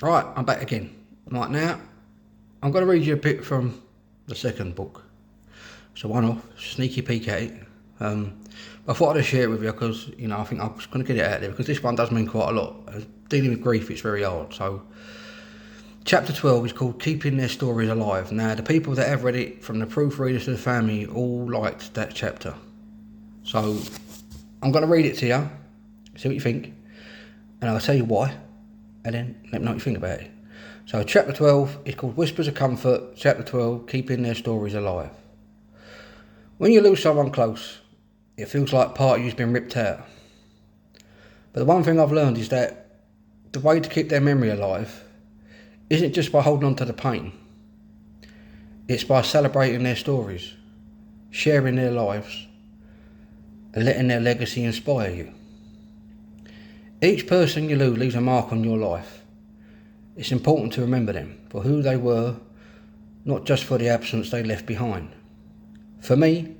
Right, I'm back again. Right now, I'm going to read you a bit from the second book. So one off, sneaky peek at it. I thought I'd share it with you because, I think I'm just going to get it out there because this one does mean quite a lot. Dealing with grief, it's very hard. So, chapter 12 is called Keeping Their Stories Alive. Now, the people that have read it, from the proofreaders to the family, all liked that chapter. So, I'm going to read it to you, see what you think, and I'll tell you why, and then let me know what you think about it. So chapter 12 is called Whispers of Comfort, chapter 12, Keeping Their Stories Alive. When you lose someone close, it feels like part of you's been ripped out. But the one thing I've learned is that the way to keep their memory alive isn't just by holding on to the pain. It's by celebrating their stories, sharing their lives, and letting their legacy inspire you. Each person you lose leaves a mark on your life. It's important to remember them for who they were, not just for the absence they left behind. For me,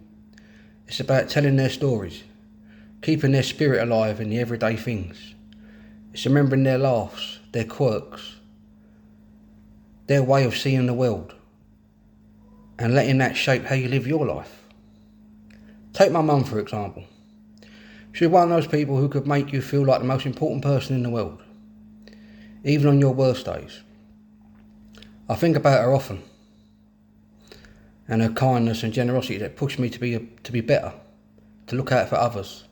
it's about telling their stories, keeping their spirit alive in the everyday things. It's remembering their laughs, their quirks, their way of seeing the world, and letting that shape how you live your life. Take my mum for example. She's one of those people who could make you feel like the most important person in the world, even on your worst days. I think about her often, and her kindness and generosity that pushed me to be better, to look out for others,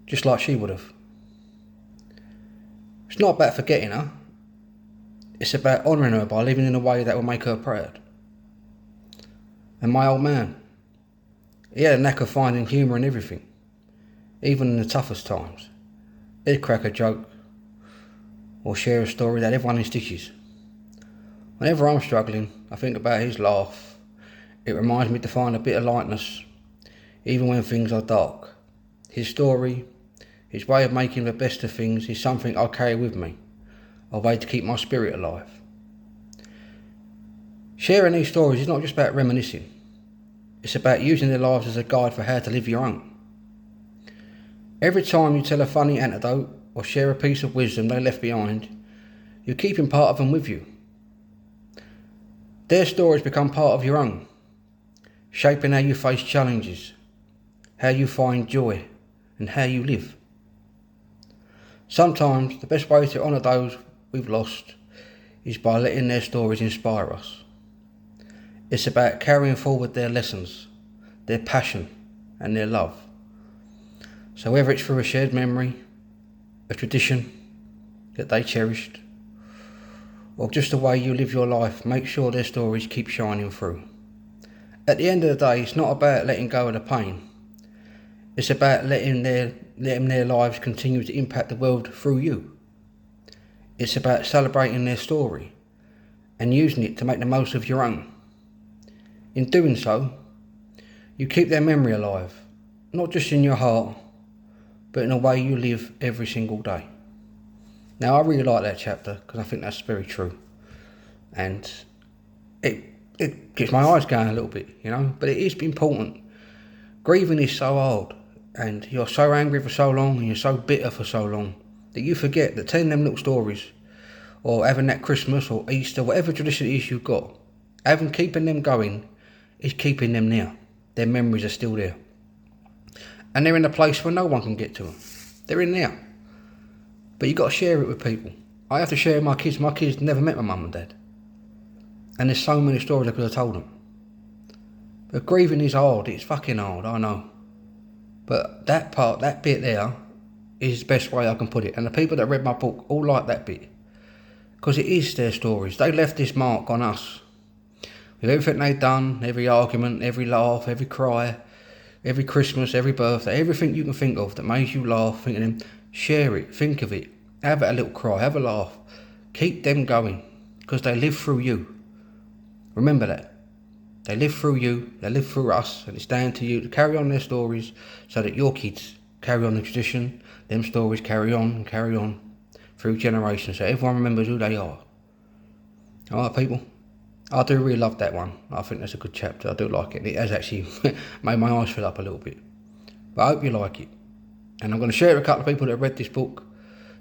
just like she would have. It's not about forgetting her, it's about honouring her by living in a way that will make her proud. And my old man, he had a knack of finding humour in everything, even in the toughest times. He'd crack a joke, or share a story that everyone in stitches. Whenever I'm struggling, I think about his laugh. It reminds me to find a bit of lightness, even when things are dark. His story, his way of making the best of things is something I carry with me, a way to keep my spirit alive. Sharing these stories is not just about reminiscing. It's about using their lives as a guide for how to live your own. Every time you tell a funny anecdote or share a piece of wisdom they left behind, you're keeping part of them with you. Their stories become part of your own, shaping how you face challenges, how you find joy, and how you live. Sometimes the best way to honour those we've lost is by letting their stories inspire us. It's about carrying forward their lessons, their passion, and their love. So whether it's through a shared memory, a tradition that they cherished, or just the way you live your life, make sure their stories keep shining through. At the end of the day, it's not about letting go of the pain. It's about letting their lives continue to impact the world through you. It's about celebrating their story and using it to make the most of your own. In doing so, you keep their memory alive, not just in your heart, but in a way you live every single day. Now, I really like that chapter because I think that's very true, and it gets my eyes going a little bit, but it is important. Grieving is so hard, and you're so angry for so long and you're so bitter for so long that you forget that telling them little stories, or having that Christmas or Easter, whatever tradition it is you've got, keeping them going is keeping them near. Their memories are still there. And they're in a place where no one can get to them. They're in there. But you've got to share it with people. I have to share with my kids. My kids never met my mum and dad. And there's so many stories I could have told them. But grieving is hard. It's fucking hard, I know. But that bit there, is the best way I can put it. And the people that read my book all like that bit. Because it is their stories. They left this mark on us. With everything they've done, every argument, every laugh, every cry, every Christmas, every birthday, everything you can think of that makes you laugh, think of them, share it, think of it, have a little cry, have a laugh. Keep them going, because they live through you. Remember that. They live through you, they live through us, and it's down to you to carry on their stories so that your kids carry on the tradition, them stories carry on and carry on through generations, so everyone remembers who they are. Alright, people? I do really love that one. I think that's a good chapter. I do like it. It has actually made my eyes fill up a little bit. But I hope you like it. And I'm going to share it with a couple of people that have read this book.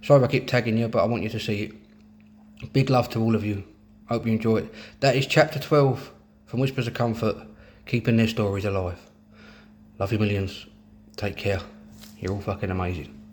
Sorry if I keep tagging you, but I want you to see it. Big love to all of you. Hope you enjoy it. That is chapter 12 from Whispers of Comfort, keeping their stories alive. Love you millions. Take care. You're all fucking amazing.